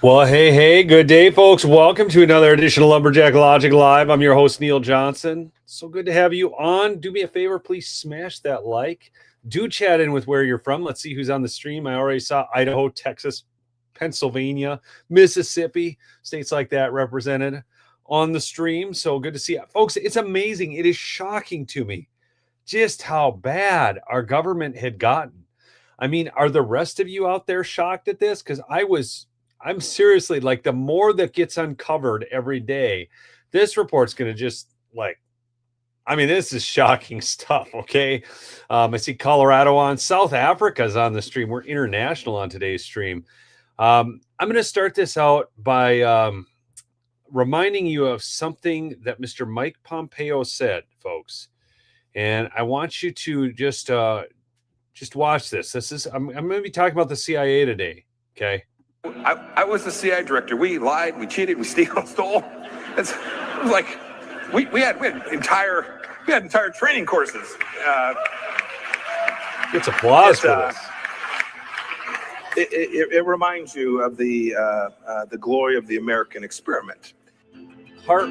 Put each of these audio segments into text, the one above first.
Well, hey, good day, folks. Welcome to another edition of Lumberjack Logic Live. I'm your host, Neil Johnson. So good to have you on. Do me a favor, please smash that like. Do chat in with where you're from. Let's see who's on the stream. I already saw Idaho, Texas, Pennsylvania, Mississippi, states like that represented on the stream. So good to see you. Folks, it's amazing. It is shocking to me just how bad our government had gotten. I mean, are the rest of you out there shocked at this? Because I'm seriously like, the more that gets uncovered every day, this report's going to just this is shocking stuff. Okay. I see Colorado on, South Africa's on the stream. We're international on today's stream. I'm going to start this out by reminding you of something that Mr. Mike Pompeo said, folks. And I want you to just watch this. I'm going to be talking about the CIA today. Okay. I was the CIA director. We lied, we cheated, we stole. It was like we had entire training courses. It's applause for this. It reminds you of the glory of the American experiment. Heart.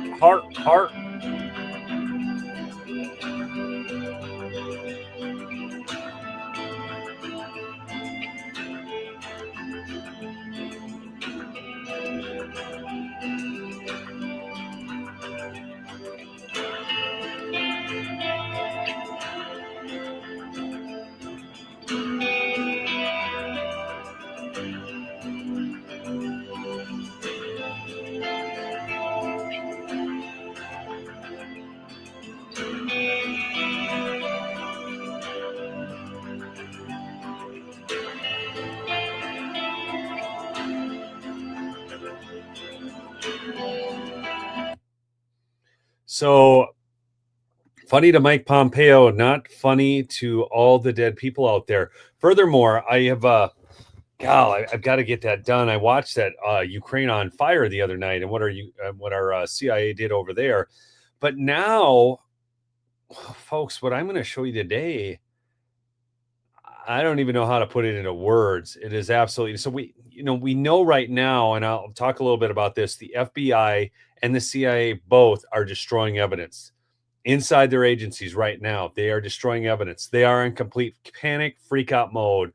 So funny to Mike Pompeo, not funny to all the dead people out there. Furthermore, I have I've got to get that done. I watched that Ukraine on fire the other night, and what our CIA did over there. But now, folks, what I'm going to show you today, I don't even know how to put it into words. It is absolutely so. We know right now, and I'll talk a little bit about this. The FBI and the CIA both are destroying evidence inside their agencies right now. They are destroying evidence. They are in complete panic, freak out mode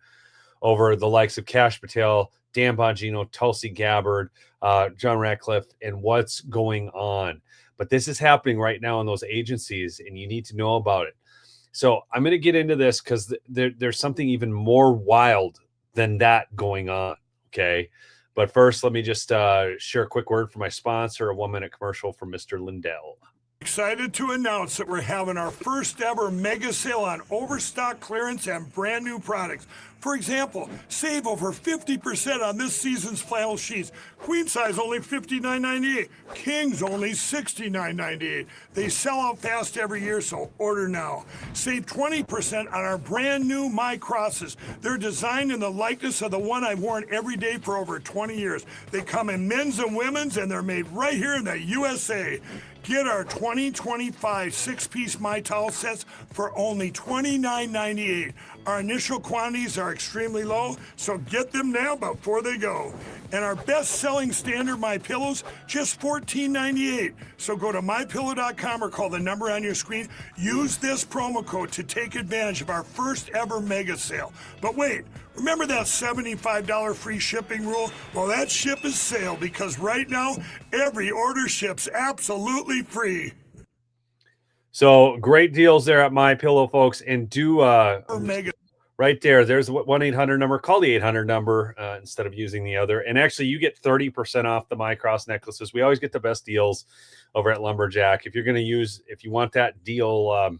over the likes of Kash Patel, Dan Bongino, Tulsi Gabbard, John Ratcliffe, and what's going on. But this is happening right now in those agencies, and you need to know about it. So I'm going to get into this because there's something even more wild than that going on. Okay. But first, let me just share a quick word for my sponsor, a 1-minute commercial from Mr. Lindell. Excited to announce that we're having our first ever mega sale on overstock clearance and brand new products. For example, save over 50% on this season's flannel sheets. Queen size only $59.98. Kings only $69.98. They sell out fast every year, so order now. Save 20% on our brand new My Crosses. They're designed in the likeness of the one I've worn every day for over 20 years. They come in men's and women's, and they're made right here in the USA. Get our 2025 6-piece My Towel sets for only $29.98. Our initial quantities are extremely low, so get them now before they go. And our best-selling standard My Pillows, just $14.98. So go to mypillow.com or call the number on your screen. Use this promo code to take advantage of our first ever mega sale. But wait, remember that $75 free shipping rule? Well, that ship is sailed because right now, every order ships absolutely free. So great deals there at My Pillow, folks. And do right there's the 1-800 number. Call the 800 number instead of using the other. And actually, you get 30% off the My Cross necklaces. We always get the best deals over at Lumberjack. If you want that deal,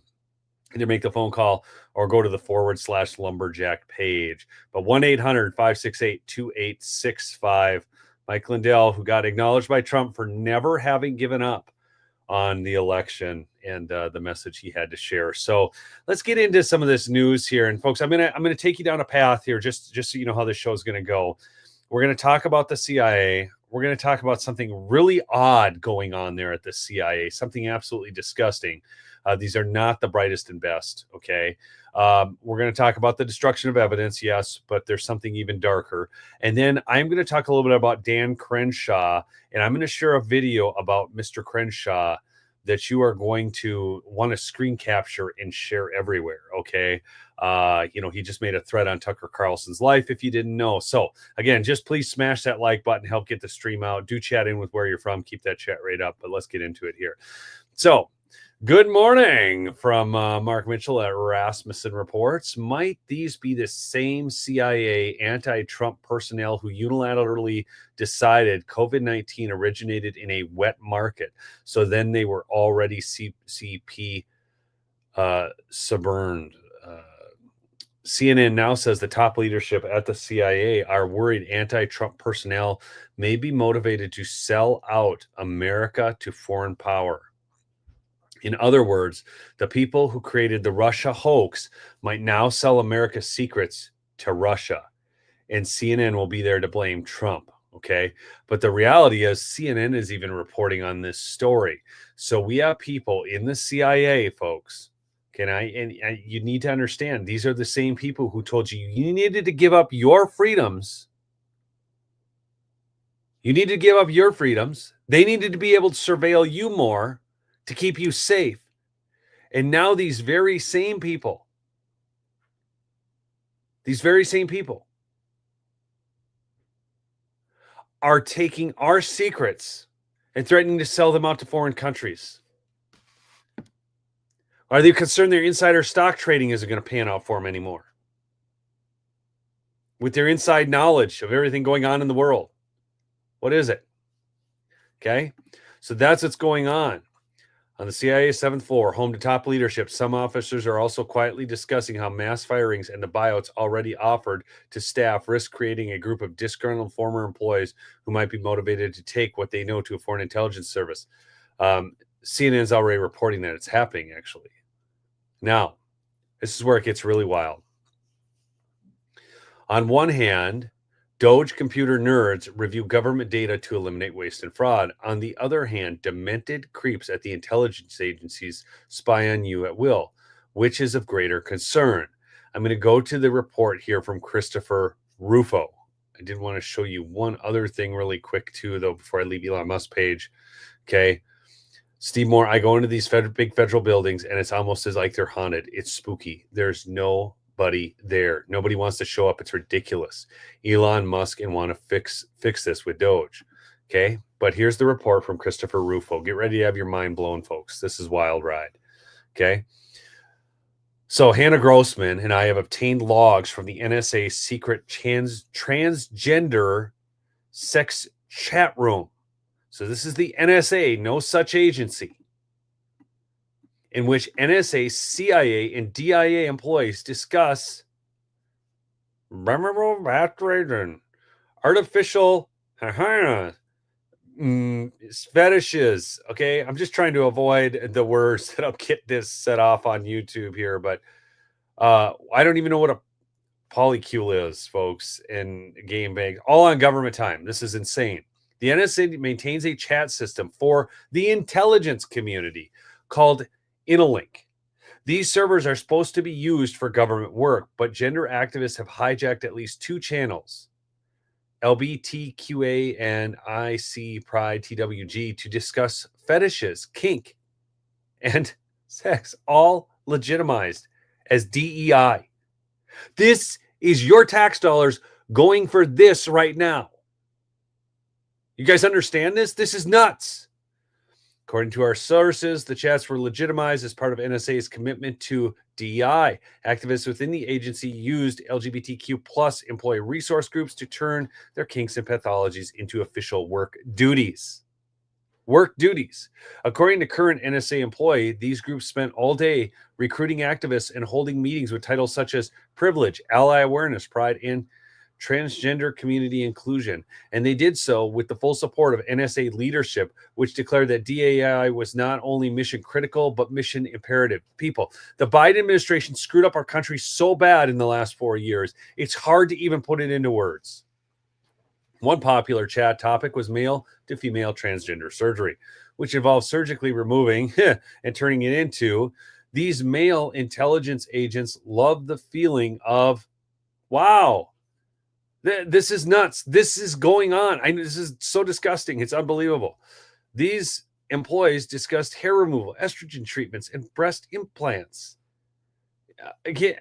either make the phone call or go to the /Lumberjack page. But 1-800-568-2865. Mike Lindell, who got acknowledged by Trump for never having given up on the election and the message he had to share. So let's get into some of this news here. And folks, I'm gonna take you down a path here, just so you know how this show is gonna go. We're gonna talk about the CIA. We're gonna talk about something really odd going on there at the CIA, something absolutely disgusting. These are not the brightest and best, okay? We're going to talk about the destruction of evidence, yes, but there's something even darker. And then I'm going to talk a little bit about Dan Crenshaw, and I'm going to share a video about Mr. Crenshaw that you are going to want to screen capture and share everywhere, okay? He just made a thread on Tucker Carlson's life, if you didn't know. So again, just please smash that like button, help get the stream out. Do chat in with where you're from. Keep that chat rate up, but let's get into it here. So good morning from Mark Mitchell at Rasmussen Reports. Might these be the same CIA anti-Trump personnel who unilaterally decided COVID-19 originated in a wet market? So then they were already CP suborned. CNN now says the top leadership at the CIA are worried anti-Trump personnel may be motivated to sell out America to foreign power. In other words, the people who created the Russia hoax might now sell America's secrets to Russia, and CNN will be there to blame Trump, okay? But the reality is CNN is even reporting on this story. So we have people in the CIA, folks, and you need to understand, these are the same people who told you you needed to give up your freedoms. You need to give up your freedoms. They needed to be able to surveil you more to keep you safe. And now these very same people are taking our secrets and threatening to sell them out to foreign countries. Are they concerned their insider stock trading isn't going to pan out for them anymore? With their inside knowledge of everything going on in the world. What is it? Okay, so that's what's going on. On the CIA's 7th floor, home to top leadership, some officers are also quietly discussing how mass firings and the buyouts already offered to staff risk creating a group of disgruntled former employees who might be motivated to take what they know to a foreign intelligence service. CNN is already reporting that it's happening, actually. Now, this is where it gets really wild. On one hand, Doge computer nerds review government data to eliminate waste and fraud. On the other hand, demented creeps at the intelligence agencies spy on you at will. Which is of greater concern? I'm going to go to the report here from Christopher Rufo. I did want to show you one other thing really quick too, though, before I leave Elon Musk's page. Okay. Steve Moore, I go into these big federal buildings and it's almost as like they're haunted. It's spooky. There's nobody there. Nobody wants to show up. It's ridiculous. Elon Musk and want to fix this with Doge. Okay. But here's the report from Christopher Rufo. Get ready to have your mind blown, folks. This is wild ride. Okay. So Hannah Grossman and I have obtained logs from the NSA secret transgender sex chat room. So this is the NSA, no such agency, in which NSA, CIA, and DIA employees discuss artificial fetishes. Okay, I'm just trying to avoid the words that'll get this set off on YouTube here, but I don't even know what a polycule is, folks, in game bang, all on government time. This is insane. The NSA maintains a chat system for the intelligence community called Inalink. These servers are supposed to be used for government work, but gender activists have hijacked at least 2 channels, LBTQA and IC Pride TWG, to discuss fetishes, kink, and sex, all legitimized as DEI. This is your tax dollars going for this right now. You guys understand this? This is nuts. According to our sources, the chats were legitimized as part of NSA's commitment to DEI. Activists within the agency used LGBTQ plus employee resource groups to turn their kinks and pathologies into official work duties. According to current NSA employee, these groups spent all day recruiting activists and holding meetings with titles such as privilege, ally awareness, pride, and transgender community inclusion. And they did so with the full support of NSA leadership, which declared that DEI was not only mission critical, but mission imperative. People, the Biden administration screwed up our country so bad in the last 4 years, it's hard to even put it into words. One popular chat topic was male to female transgender surgery. which involves surgically removing and turning it into, these male intelligence agents love the feeling of, wow, this is nuts. This is going on. This is so disgusting. It's unbelievable. These employees discussed hair removal, estrogen treatments, and breast implants. Again,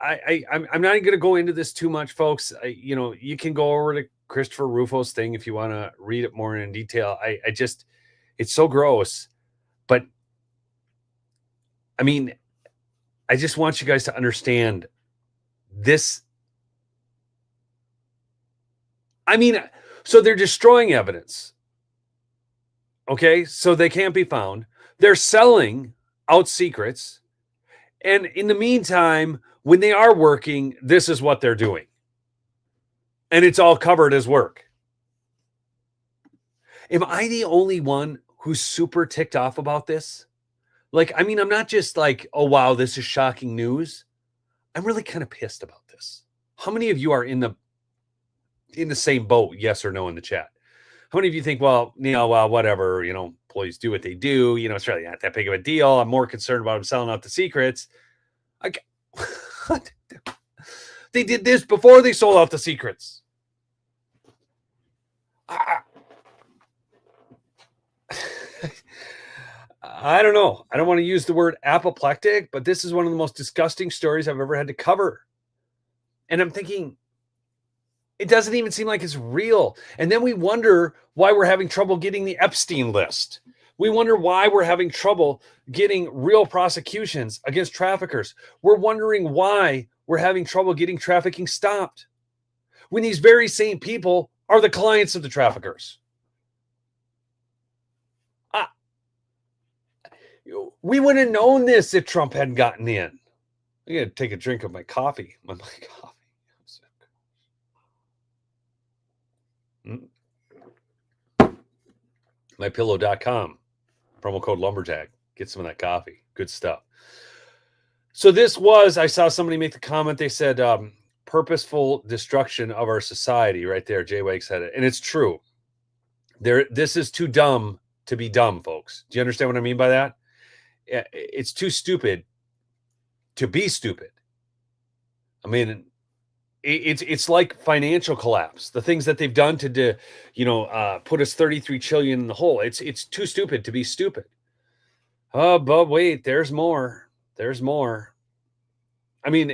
I'm not going to go into this too much, folks. You can go over to Christopher Rufo's thing if you want to read it more in detail. It's so gross. But I mean, I just want you guys to understand this. I mean, so they're destroying evidence. Okay, so they can't be found. They're selling out secrets. And in the meantime, when they are working, this is what they're doing. And it's all covered as work. Am I the only one who's super ticked off about this? Like, I mean, I'm not just like, oh, wow, this is shocking news. I'm really kind of pissed about this. How many of you are in the same boat? Yes or no in the chat. How many of you think, well, whatever, employees do what they do. It's really not that big of a deal. I'm more concerned about them selling out the secrets. They did this before they sold out the secrets. I don't know. I don't want to use the word apoplectic, but this is one of the most disgusting stories I've ever had to cover. And I'm thinking, it doesn't even seem like it's real. And then we wonder why we're having trouble getting the Epstein list. We wonder why we're having trouble getting real prosecutions against traffickers. We're wondering why we're having trouble getting trafficking stopped when these very same people are the clients of the traffickers. We wouldn't have known this if Trump hadn't gotten in. I got to take a drink of my coffee. MyPillow.com. Promo code Lumberjack. Get some of that coffee. Good stuff. So this was, I saw somebody make the comment. They said, purposeful destruction of our society right there. Jay Wake said it. And it's true. This is too dumb to be dumb, folks. Do you understand what I mean by that? It's too stupid to be stupid. I mean, it's like financial collapse. The things that they've done to put us 33 trillion in the hole. It's too stupid to be stupid. Oh, but wait, there's more. There's more. I mean,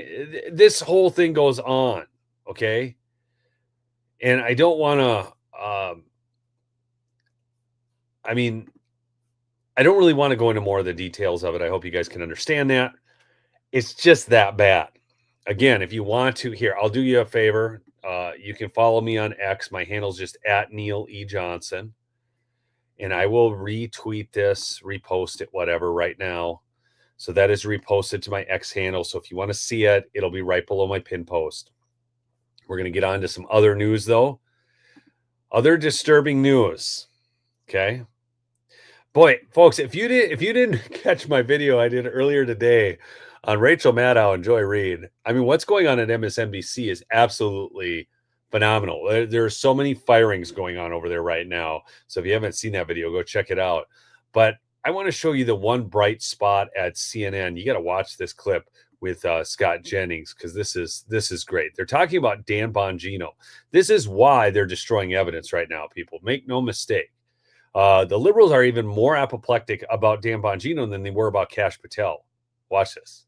this whole thing goes on, okay? And I don't want to. I don't really want to go into more of the details of it. I hope you guys can understand that. It's just that bad. Again, if you want to, here, I'll do you a favor. You can follow me on X. My handle's just @NeilEJohnson. And I will retweet this, repost it, whatever, right now. So that is reposted to my X handle. So if you want to see it, it'll be right below my pin post. We're going to get on to some other news, though. Other disturbing news. Okay. Boy, folks, if you didn't catch my video I did earlier today on Rachel Maddow and Joy Reid, I mean, what's going on at MSNBC is absolutely phenomenal. There are so many firings going on over there right now. So if you haven't seen that video, go check it out. But I want to show you the one bright spot at CNN. You got to watch this clip with Scott Jennings, because this is great. They're talking about Dan Bongino. This is why they're destroying evidence right now, people. Make no mistake. The liberals are even more apoplectic about Dan Bongino than they were about Kash Patel. Watch this.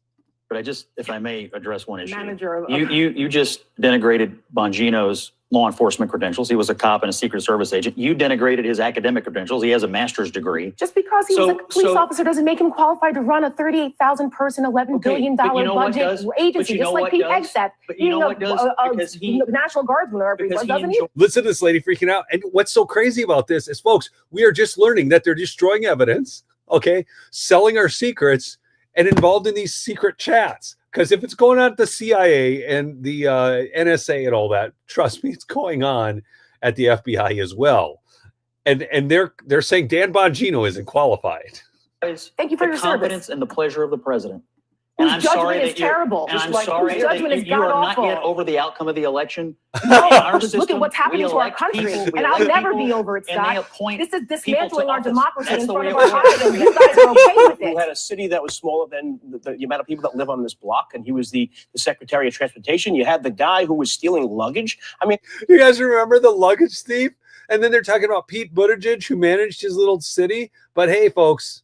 But if I may address one issue. Manager You just denigrated Bongino's law enforcement credentials. He was a cop and a Secret Service agent. You denigrated his academic credentials. He has a master's degree. Just because he was a police officer doesn't make him qualified to run a 38,000 person, $11 billion budget agency, just like Pete Hegseth. But you know what does? Because he National Guardsman or everyone, doesn't he? Listen to this lady freaking out. And what's so crazy about this is, folks, we are just learning that they're destroying evidence, okay, selling our secrets, and involved in these secret chats. Because if it's going on at the CIA and the NSA and all that, trust me, it's going on at the FBI as well. And they're saying Dan Bongino isn't qualified. Thank you for your confidence service. and the pleasure of the president. whose judgment is terrible. And I'm whose sorry judgment is that you are not god-awful. yet over the outcome of the election. No, just look at what's happening to our country, and I'll never be over it, Scott. This is dismantling our democracy in front of our eyes, and you guys are okay with it. You had a city that was smaller than the amount of people that live on this block, and he was the Secretary of Transportation. You had the guy who was stealing luggage. I mean, you guys remember the luggage thief? And then they're talking about Pete Buttigieg, who managed his little city. But hey, folks,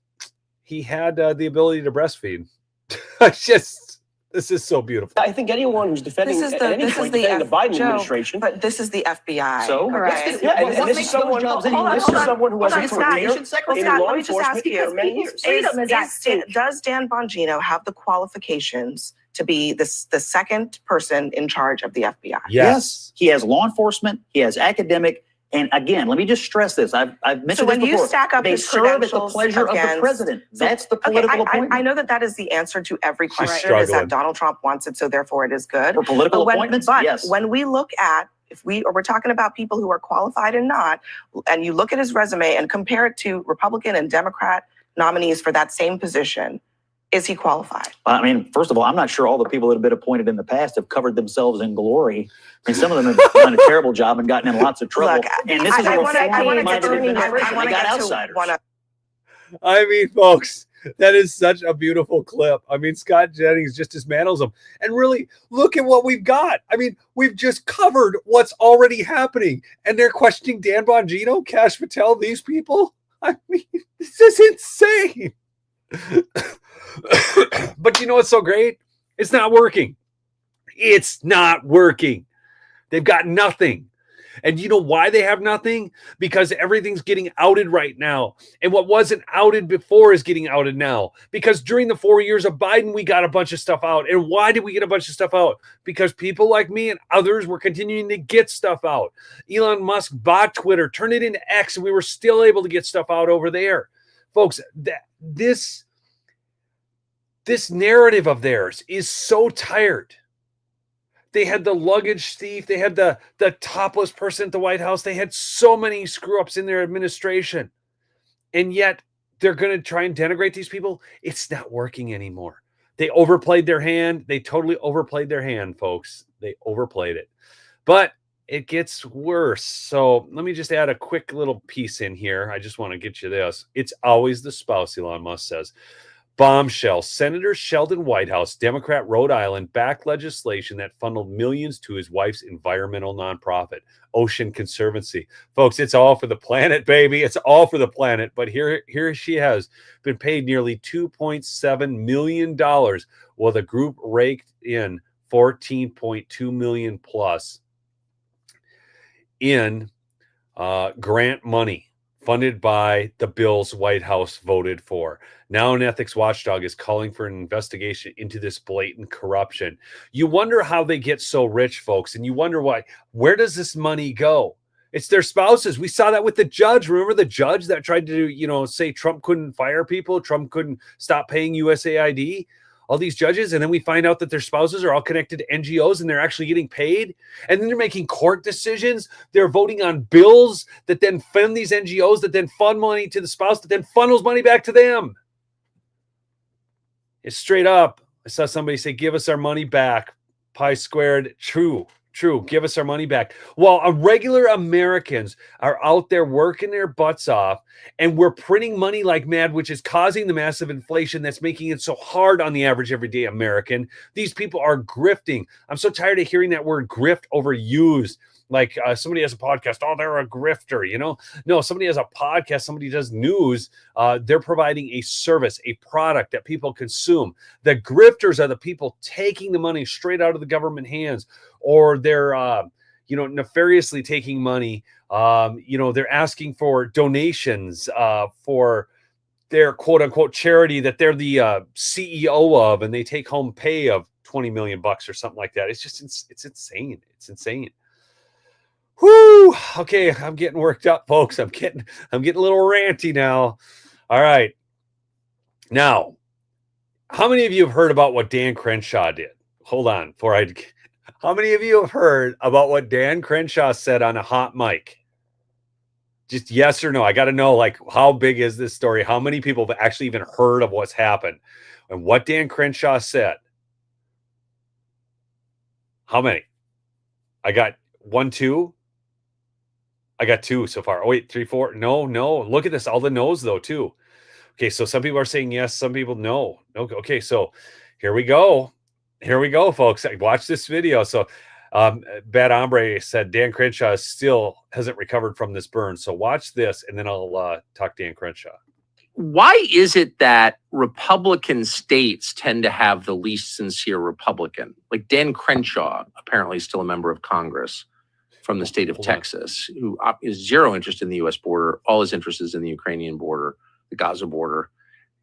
he had the ability to breastfeed. This is so beautiful. I think anyone who's defending the Biden administration, but this is the FBI. So, right? And this is someone who wasn't a career in law enforcement for many years. Does Dan Bongino have the qualifications to be the second person in charge of the FBI? Yes. He has law enforcement. He has academic. And again, let me just stress this. I've mentioned this before. You stack up they serve at the pleasure of the president. That's the political appointment. I know that is the answer to every question, is that Donald Trump wants it, so therefore it is good. For political appointments, yes. When we look at, we're talking about people who are qualified and not, and you look at his resume and compare it to Republican and Democrat nominees for that same position, is he qualified? I mean, first of all, I'm not sure all the people that have been appointed in the past have covered themselves in glory. I mean, some of them have done a terrible job and gotten in lots of trouble. Look, and this is a reform-minded administration. They got outsiders. I mean, folks, that is such a beautiful clip. I mean, Scott Jennings just dismantles them. And really, look at what we've got. I mean, we've just covered what's already happening. And they're questioning Dan Bongino, Kash Patel, these people. I mean, this is insane. But you know what's so great? It's not working. It's not working. They've got nothing. And you know why they have nothing? Because everything's getting outed right now. And what wasn't outed before is getting outed now. Because during the 4 years of Biden, we got a bunch of stuff out. And why did we get a bunch of stuff out? Because people like me and others were continuing to get stuff out. Elon Musk bought Twitter, turned it into X, and we were still able to get stuff out over there. Folks, this narrative of theirs is so tired. They had the luggage thief. They had the topless person at the White House. They had so many screw-ups in their administration. And yet they're going to try and denigrate these people. It's not working anymore. They overplayed their hand. They totally overplayed their hand, folks. They overplayed it. But it gets worse. So let me just add a quick little piece in here. I just want to get you this. It's always the spouse, Elon Musk says. Bombshell. Senator Sheldon Whitehouse, Democrat, Rhode Island, backed legislation that funneled millions to his wife's environmental nonprofit, Ocean Conservancy. Folks, it's all for the planet, baby. It's all for the planet. But here she has been paid nearly $2.7 million, while the group raked in $14.2 million plus in grant money funded by the bills White House voted for. Now an ethics watchdog is calling for an investigation into this blatant corruption. You wonder how they get so rich, folks, and you wonder why. Where does this money go? It's their spouses. We saw that with the judge. Remember the judge that tried to, say Trump couldn't fire people, Trump couldn't stop paying USAID? All these judges, and then we find out that their spouses are all connected to NGOs and they're actually getting paid. And then they're making court decisions. They're voting on bills that then fund these NGOs, that then fund money to the spouse, that then funnels money back to them. It's straight up. I saw somebody say, give us our money back. Pi squared. True. Give us our money back. While regular Americans are out there working their butts off, and we're printing money like mad, which is causing the massive inflation that's making it so hard on the average everyday American. These people are grifting. I'm so tired of hearing that word grift overused. Like somebody has a podcast, oh, they're a grifter, No, somebody has a podcast, somebody does news. They're providing a service, a product that people consume. The grifters are the people taking the money straight out of the government hands, or they're, nefariously taking money. They're asking for donations for their quote unquote charity that they're the CEO of, and they take home pay of $20 million or something like that. It's just, it's insane. It's insane. Whoo! Okay, I'm getting worked up, folks. I'm getting a little ranty now. All right. Now, how many of you have heard about what Dan Crenshaw did? Hold on. How many of you have heard about what Dan Crenshaw said on a hot mic? Just yes or no. I got to know, like, how big is this story? How many people have actually even heard of what's happened and what Dan Crenshaw said? How many? I got 1, 2. I got 2 so far. Oh, wait, 3, 4. No. Look at this. All the no's though, too. Okay, so some people are saying yes, some people no. Okay, so here we go. Here we go, folks. Watch this video. So Bad Hombre said Dan Crenshaw still hasn't recovered from this burn. So watch this, and then I'll talk Dan Crenshaw. Why is it that Republican states tend to have the least sincere Republican? Like Dan Crenshaw, apparently still a member of Congress from the state of Texas, who is zero interest in the U.S. border. All his interest is in the Ukrainian border, the Gaza border.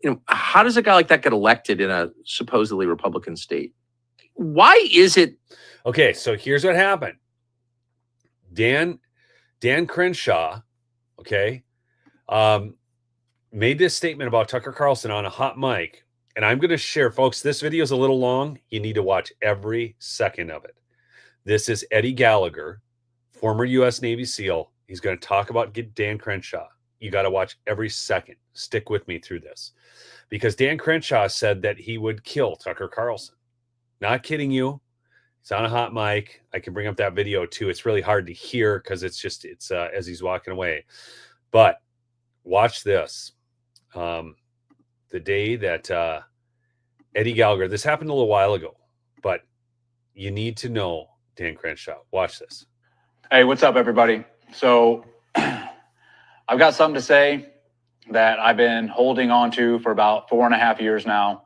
You know, how does a guy like that get elected in a supposedly Republican state? Why is it? Okay, so here's what happened. Dan Crenshaw, okay, made this statement about Tucker Carlson on a hot mic, and I'm going to share, folks, this video is a little long. You need to watch every second of it. This is Eddie Gallagher, former U.S. Navy SEAL. He's going to talk about Dan Crenshaw. You got to watch every second. Stick with me through this, because Dan Crenshaw said that he would kill Tucker Carlson. Not kidding you. It's on a hot mic. I can bring up that video too. It's really hard to hear because it's as he's walking away. But watch this. The day that Eddie Gallagher, this happened a little while ago, but you need to know Dan Crenshaw. Watch this. Hey, what's up, everybody? So I've got something to say that I've been holding on to for about 4.5 years now.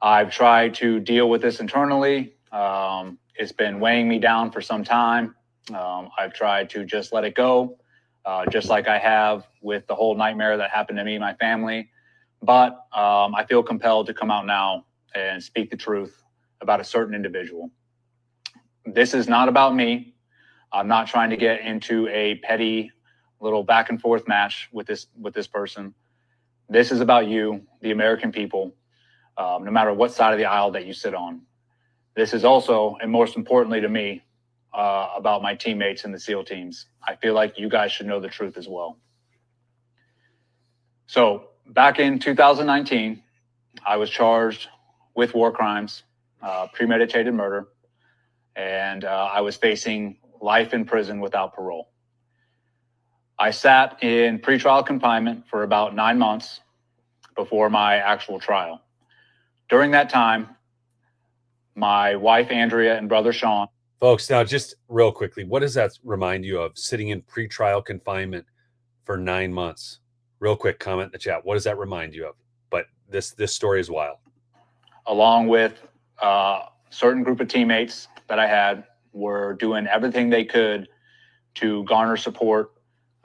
I've tried to deal with this internally. It's been weighing me down for some time. I've tried to just let it go, just like I have with the whole nightmare that happened to me and my family. But I feel compelled to come out now and speak the truth about a certain individual. This is not about me. I'm not trying to get into a petty little back and forth match with this person. This is about you, the American people. No matter what side of the aisle that you sit on. This is also, and most importantly to me, about my teammates in the SEAL teams. I feel like you guys should know the truth as well. So back in 2019, I was charged with war crimes, premeditated murder, and I was facing life in prison without parole. I sat in pretrial confinement for about 9 months before my actual trial. During that time, my wife, Andrea, and brother, Sean. Folks, now just real quickly, what does that remind you of, sitting in pretrial confinement for 9 months? Real quick comment in the chat. What does that remind you of? But this story is wild. Along with a certain group of teammates that I had, were doing everything they could to garner support,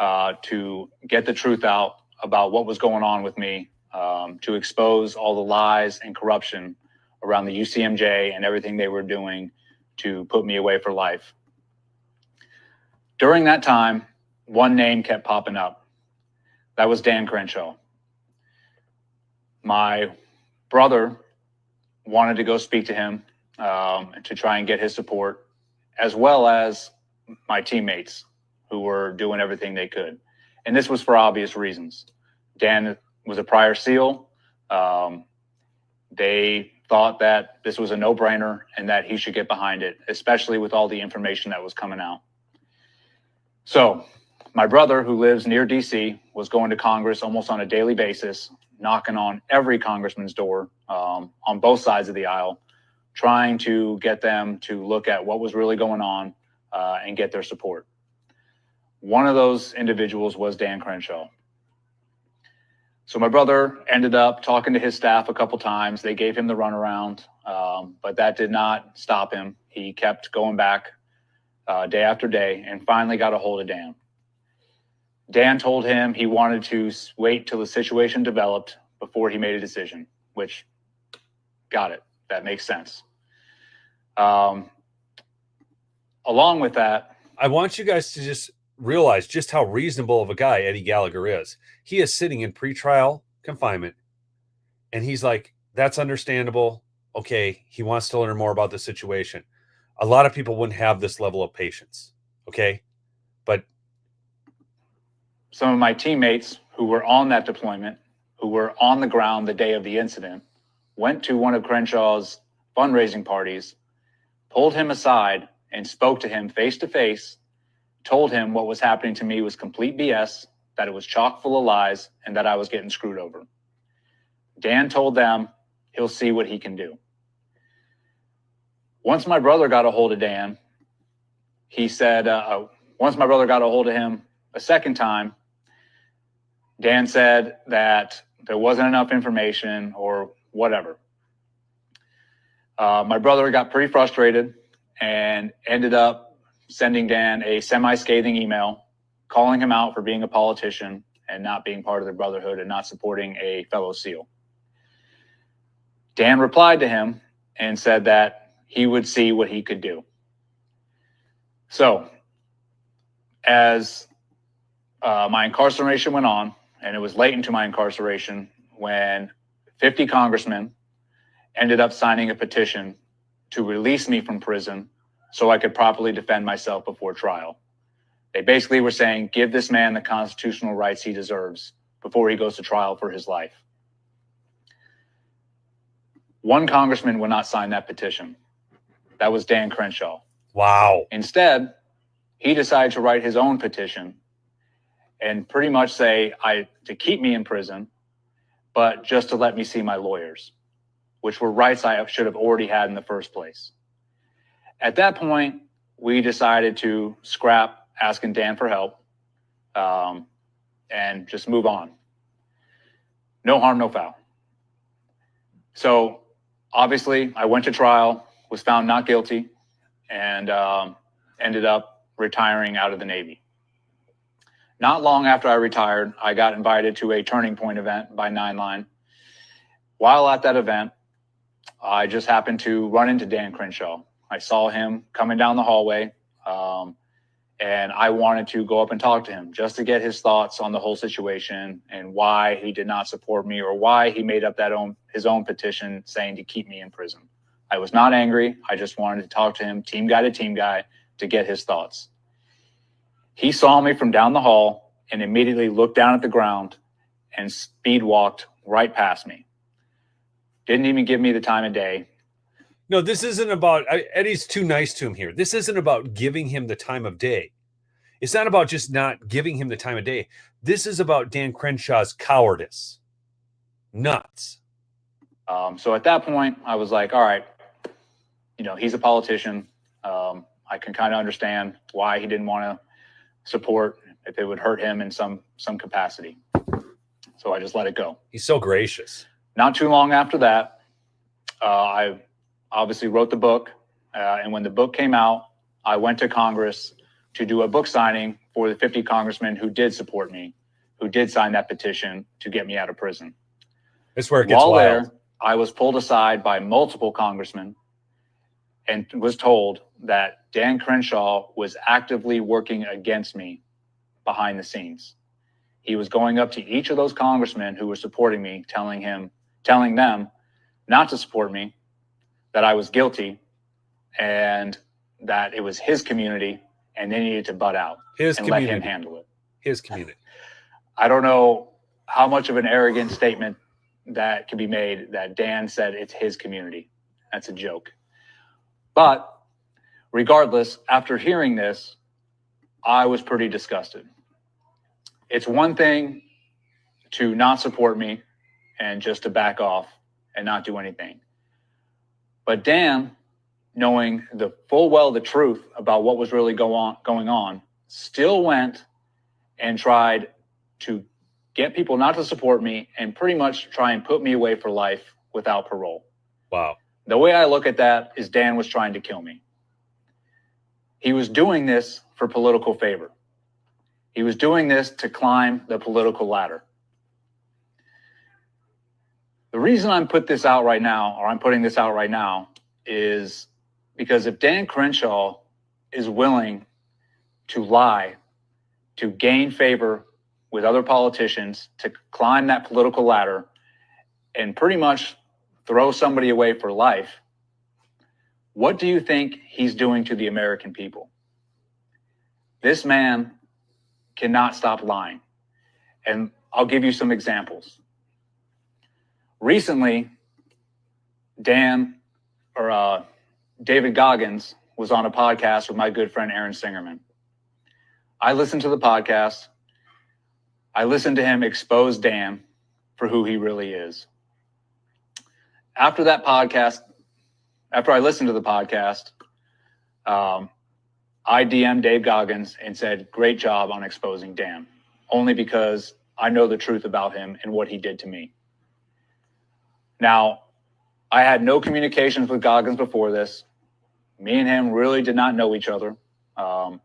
to get the truth out about what was going on with me, to expose all the lies and corruption around the UCMJ and everything they were doing to put me away for life. During that time, one name kept popping up. That was Dan Crenshaw. My brother wanted to go speak to him to try and get his support, as well as my teammates who were doing everything they could. And this was for obvious reasons. Dan was a prior SEAL. They thought that this was a no-brainer and that he should get behind it, especially with all the information that was coming out. So my brother, who lives near DC, was going to Congress almost on a daily basis, knocking on every congressman's door on both sides of the aisle, trying to get them to look at what was really going on and get their support. One of those individuals was Dan Crenshaw. So my brother ended up talking to his staff a couple times. They gave him the runaround, but that did not stop him. He kept going back day after day and finally got a hold of Dan. Dan told him he wanted to wait till the situation developed before he made a decision, which, got it. That makes sense. Along with that, I want you guys to just realize just how reasonable of a guy Eddie Gallagher is. He is sitting in pretrial confinement, and he's like, that's understandable. Okay, he wants to learn more about the situation. A lot of people wouldn't have this level of patience, okay? But some of my teammates who were on that deployment, who were on the ground the day of the incident, went to one of Crenshaw's fundraising parties, pulled him aside and spoke to him face to face, told him what was happening to me was complete BS, that it was chock full of lies, and that I was getting screwed over. Dan told them he'll see what he can do. Once my brother got a hold of Dan, he said, once my brother got a hold of him a second time, Dan said that there wasn't enough information or whatever. My brother got pretty frustrated and ended up sending Dan a semi-scathing email, calling him out for being a politician and not being part of the Brotherhood and not supporting a fellow SEAL. Dan replied to him and said that he would see what he could do. So, as my incarceration went on, and it was late into my incarceration when 50 congressmen ended up signing a petition to release me from prison so I could properly defend myself before trial. They basically were saying, give this man the constitutional rights he deserves before he goes to trial for his life. One congressman would not sign that petition. That was Dan Crenshaw. Wow. Instead, he decided to write his own petition and pretty much say to keep me in prison, but just to let me see my lawyers, which were rights I should have already had in the first place. At that point, we decided to scrap asking Dan for help and just move on. No harm, no foul. So obviously, I went to trial, was found not guilty, and ended up retiring out of the Navy. Not long after I retired, I got invited to a Turning Point event by 9 Line. While at that event, I just happened to run into Dan Crenshaw. I saw him coming down the hallway, and I wanted to go up and talk to him just to get his thoughts on the whole situation and why he did not support me or why he made up his own petition saying to keep me in prison. I was not angry. I just wanted to talk to him, team guy, to get his thoughts. He saw me from down the hall and immediately looked down at the ground and speed walked right past me. Didn't even give me the time of day. No, this isn't about, Eddie's too nice to him here. This isn't about giving him the time of day. It's not about just not giving him the time of day. This is about Dan Crenshaw's cowardice. Nuts. So at that point, I was like, all right, he's a politician. I can kind of understand why he didn't want to support if it would hurt him in some capacity. So I just let it go. He's so gracious. Not too long after that, I obviously wrote the book. And when the book came out, I went to Congress to do a book signing for the 50 congressmen who did support me, who did sign that petition to get me out of prison. That's where it gets While wild. there, I was pulled aside by multiple congressmen and was told that Dan Crenshaw was actively working against me behind the scenes. He was going up to each of those congressmen who were supporting me, telling them not to support me, that I was guilty, and that it was his community and they needed to butt out and let him handle it. His community. I don't know how much of an arrogant statement that can be made that Dan said it's his community. That's a joke. But regardless, after hearing this, I was pretty disgusted. It's one thing to not support me and just to back off and not do anything. But Dan, knowing the full well the truth about what was really going on, still went and tried to get people not to support me and pretty much try and put me away for life without parole. Wow. The way I look at that is Dan was trying to kill me. He was doing this for political favor. He was doing this to climb the political ladder. The reason I'm putting this out right now is because if Dan Crenshaw is willing to lie, to gain favor with other politicians, to climb that political ladder and pretty much throw somebody away for life, what do you think he's doing to the American people? This man cannot stop lying. And I'll give you some examples. Recently, David Goggins was on a podcast with my good friend Aaron Singerman. I listened to the podcast. I listened to him expose Dan for who he really is. After that podcast, after I listened to the podcast, I DM'd Dave Goggins and said, great job on exposing Dan, only because I know the truth about him and what he did to me. Now, I had no communications with Goggins before this. Me and him really did not know each other. But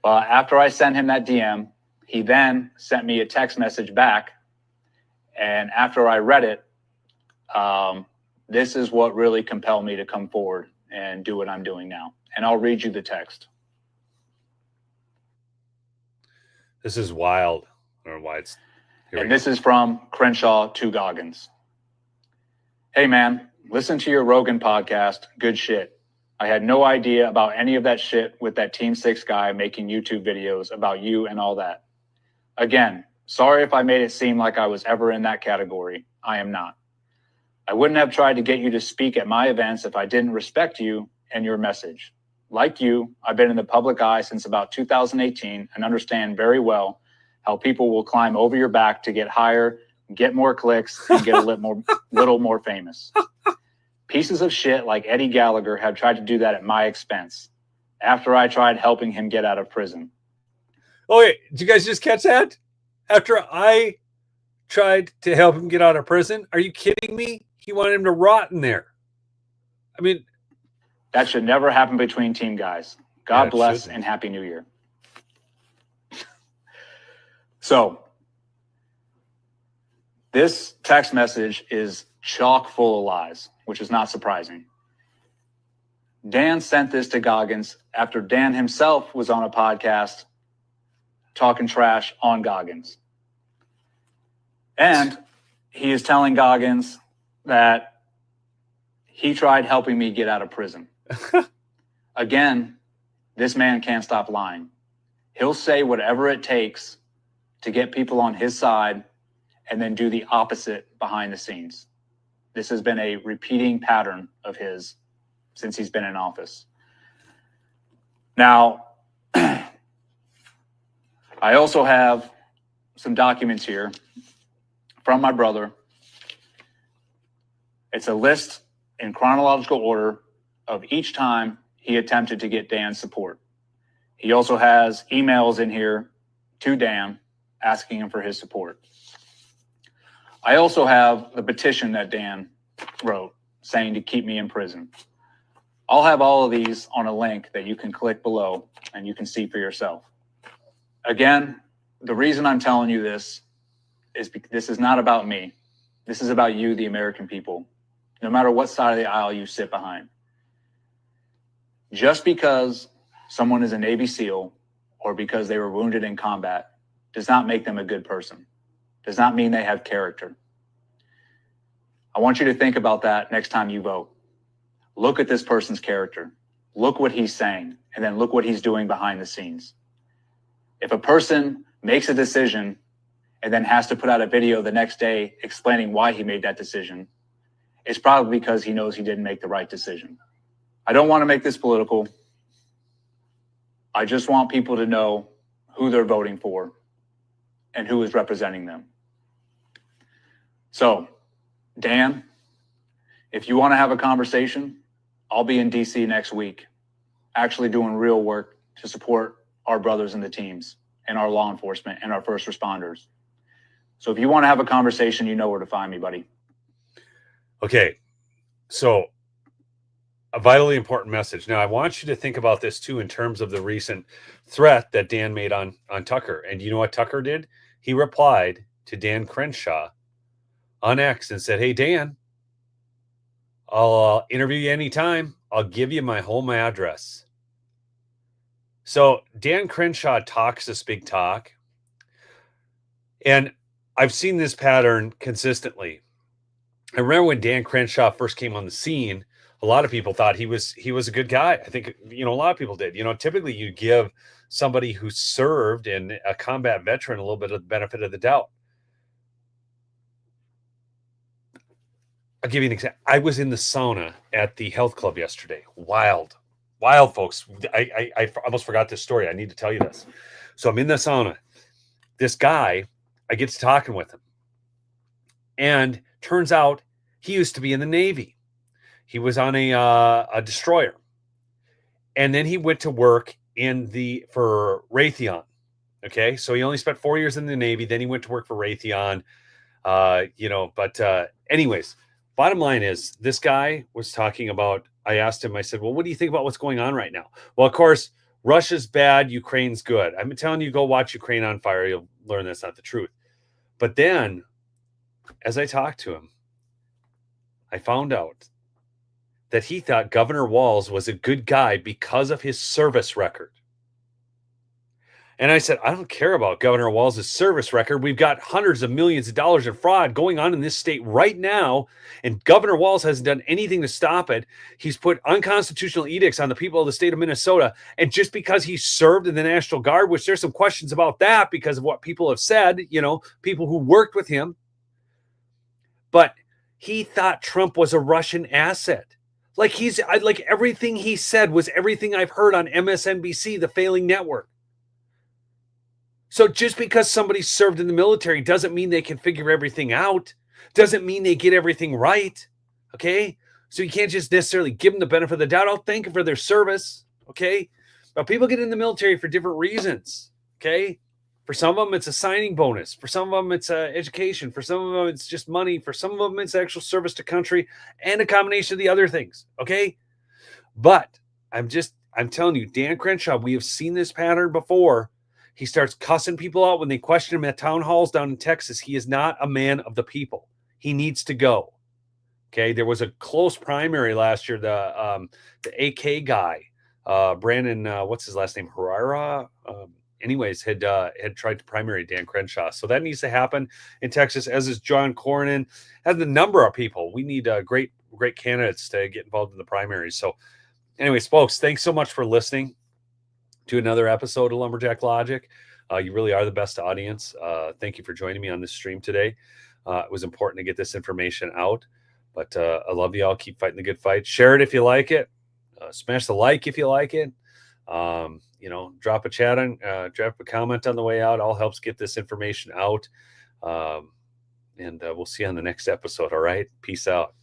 after I sent him that DM, he then sent me a text message back. And after I read it, this is what really compelled me to come forward and do what I'm doing now. And I'll read you the text. This is wild. I don't know why it's here. And this is from Crenshaw to Goggins. Hey, man, listen to your Rogan podcast. Good shit. I had no idea about any of that shit with that Team 6 guy making YouTube videos about you and all that. Again, sorry if I made it seem like I was ever in that category. I am not. I wouldn't have tried to get you to speak at my events if I didn't respect you and your message. Like you, I've been in the public eye since about 2018 and understand very well how people will climb over your back to get higher, get more clicks, and get a little more famous. Pieces of shit like Eddie Gallagher have tried to do that at my expense after I tried helping him get out of prison. Oh, wait, did you guys just catch that? After I tried to help him get out of prison? Are you kidding me? He wanted him to rot in there. I mean, that should never happen between team guys. God bless shouldn't. and Happy New Year. So, this text message is chock full of lies, which is not surprising. Dan sent this to Goggins after Dan himself was on a podcast talking trash on Goggins. And he is telling Goggins that he tried helping me get out of prison. Again, this man can't stop lying. He'll say whatever it takes to get people on his side and then do the opposite behind the scenes. This has been a repeating pattern of his since he's been in office. Now, I also have some documents here from my brother. It's a list in chronological order of each time he attempted to get Dan's support. He also has emails in here to Dan asking him for his support. I also have the petition that Dan wrote saying to keep me in prison. I'll have all of these on a link that you can click below and you can see for yourself. Again, the reason I'm telling you this is because this is not about me. This is about you, the American people, no matter what side of the aisle you sit behind. Just because someone is a Navy SEAL or because they were wounded in combat does not make them a good person. Does not mean they have character. I want you to think about that next time you vote. Look at this person's character. Look what he's saying, and then look what he's doing behind the scenes. If a person makes a decision and then has to put out a video the next day explaining why he made that decision, it's probably because he knows he didn't make the right decision. I don't want to make this political. I just want people to know who they're voting for and who is representing them. So, Dan, if you want to have a conversation, I'll be in DC next week, actually doing real work to support our brothers in the teams and our law enforcement and our first responders. So if you want to have a conversation, you know where to find me, buddy. Okay, so a vitally important message. Now, I want you to think about this too in terms of the recent threat that Dan made on Tucker. And you know what Tucker did? He replied to Dan Crenshaw on X and said, hey, Dan, I'll interview you anytime. I'll give you my home address. So Dan Crenshaw talks this big talk. And I've seen this pattern consistently. I remember when Dan Crenshaw first came on the scene, a lot of people thought he was a good guy. I think, a lot of people did. Typically you give somebody who served and a combat veteran a little bit of the benefit of the doubt. I'll give you an example. I was in the sauna at the health club yesterday. Wild, folks. I almost forgot this story. I need to tell you this. So I'm in the sauna. This guy, I get to talking with him. And turns out he used to be in the Navy. He was on a destroyer. And then he went to work for Raytheon. Okay. So he only spent 4 years in the Navy. Then he went to work for Raytheon. Anyways, bottom line is this guy was talking about, I asked him, I said, well, what do you think about what's going on right now? Well, of course, Russia's bad. Ukraine's good. I'm telling you, go watch Ukraine on Fire. You'll learn that's not the truth. But then as I talked to him, I found out that he thought Governor Walz was a good guy because of his service record. And I said, I don't care about Governor Walz's service record. We've got hundreds of millions of dollars in fraud going on in this state right now, and Governor Walz hasn't done anything to stop it. He's put unconstitutional edicts on the people of the state of Minnesota, and just because he served in the National Guard, which there's some questions about that because of what people have said, people who worked with him, but he thought Trump was a Russian asset. Like everything he said was everything I've heard on MSNBC, the failing network. So just because somebody served in the military doesn't mean they can figure everything out. Doesn't mean they get everything right. Okay. So you can't just necessarily give them the benefit of the doubt. I'll thank them for their service. Okay. But people get in the military for different reasons. Okay. For some of them, it's a signing bonus. For some of them, it's education. For some of them, it's just money. For some of them, it's actual service to country and a combination of the other things. Okay. But I'm telling you, Dan Crenshaw, we have seen this pattern before. He starts cussing people out when they question him at town halls down in Texas. He is not a man of the people. He needs to go. Okay. There was a close primary last year. The AK guy, Brandon, what's his last name? Herrera. Anyways, had tried to primary Dan Crenshaw. So that needs to happen in Texas, as is John Cornyn, as the number of people. We need great candidates to get involved in the primaries. So anyways, folks, thanks so much for listening to another episode of Lumberjack Logic. You really are the best audience. Thank you for joining me on this stream today. It was important to get this information out, but I love you all. Keep fighting the good fight. Share it if you like it. Smash the like if you like it. Drop a comment on the way out. All helps get this information out. And we'll see you on the next episode. All right. Peace out.